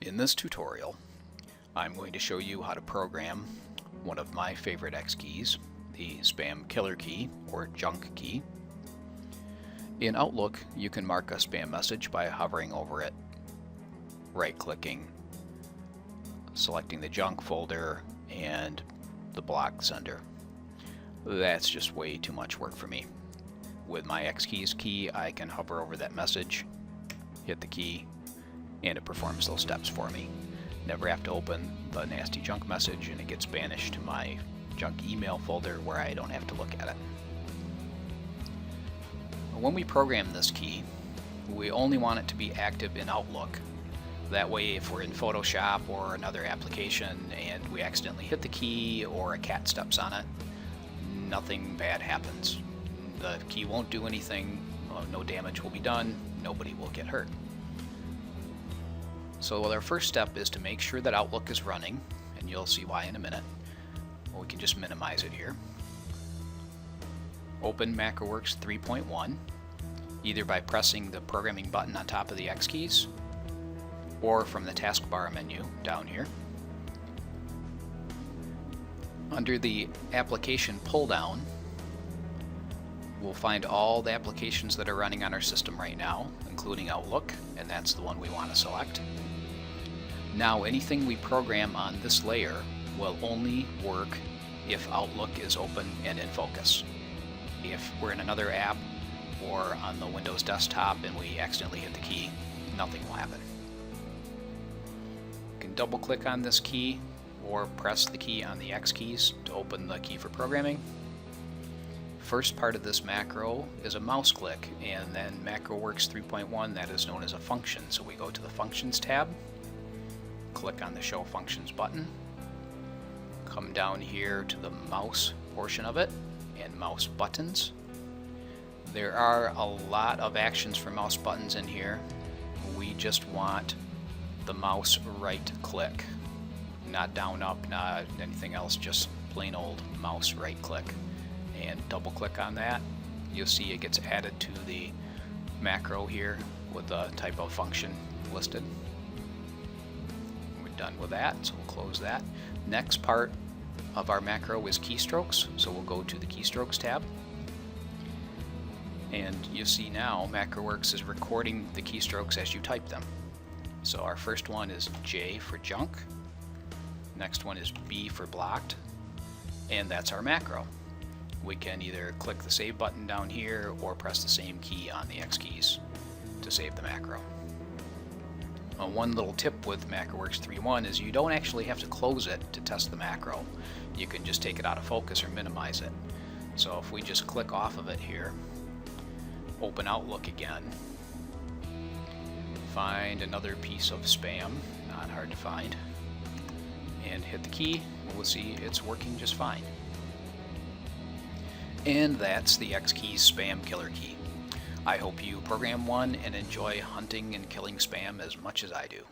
In this tutorial, I'm going to show you how to program one of my favorite X keys, the spam killer key or junk key. In Outlook, you can mark a spam message by hovering over it, right-clicking, selecting the junk folder, and the block sender. That's just way too much work for me. With my X keys key, I can hover over that message, hit the key, and it performs those steps for me. Never have to open the nasty junk message and it gets banished to my junk email folder where I don't have to look at it. When we program this key, we only want it to be active in Outlook. That way, if we're in Photoshop or another application and we accidentally hit the key or a cat steps on it, nothing bad happens. The key won't do anything, no damage will be done, nobody will get hurt. So our first step is to make sure that Outlook is running, and you'll see why in a minute. We can just minimize it here. Open MacroWorks 3.1, either by pressing the programming button on top of the X keys, or from the taskbar menu down here. Under the application pull-down, we'll find all the applications that are running on our system right now, including Outlook, and that's the one we want to select. Now anything we program on this layer will only work if Outlook is open and in focus. If we're in another app or on the Windows desktop and we accidentally hit the key, nothing will happen. You can double click on this key or press the key on the X keys to open the key for programming. First part of this macro is a mouse click, and then MacroWorks 3.1, that is known as a function. So we go to the Functions tab, click on the Show Functions button, come down here to the mouse portion of it, and mouse buttons. There are a lot of actions for mouse buttons in here. We just want the mouse right click, not down up, not anything else, just plain old mouse right click. And double click on that, you'll see it gets added to the macro here with the type of function listed. We're done with that, so we'll close that. Next part of our macro is keystrokes, so we'll go to the keystrokes tab. And you see now MacroWorks is recording the keystrokes as you type them. So our first one is J for junk, next one is B for blocked, and that's our macro. We can either click the save button down here or press the same key on the X keys to save the macro. One little tip with MacroWorks 3.1 is you don't actually have to close it to test the macro. You can just take it out of focus or minimize it. So if we just click off of it here, open Outlook again, find another piece of spam, not hard to find, and hit the key, we'll see it's working just fine. And that's the X keys spam killer key. I hope you program one and enjoy hunting and killing spam as much as I do.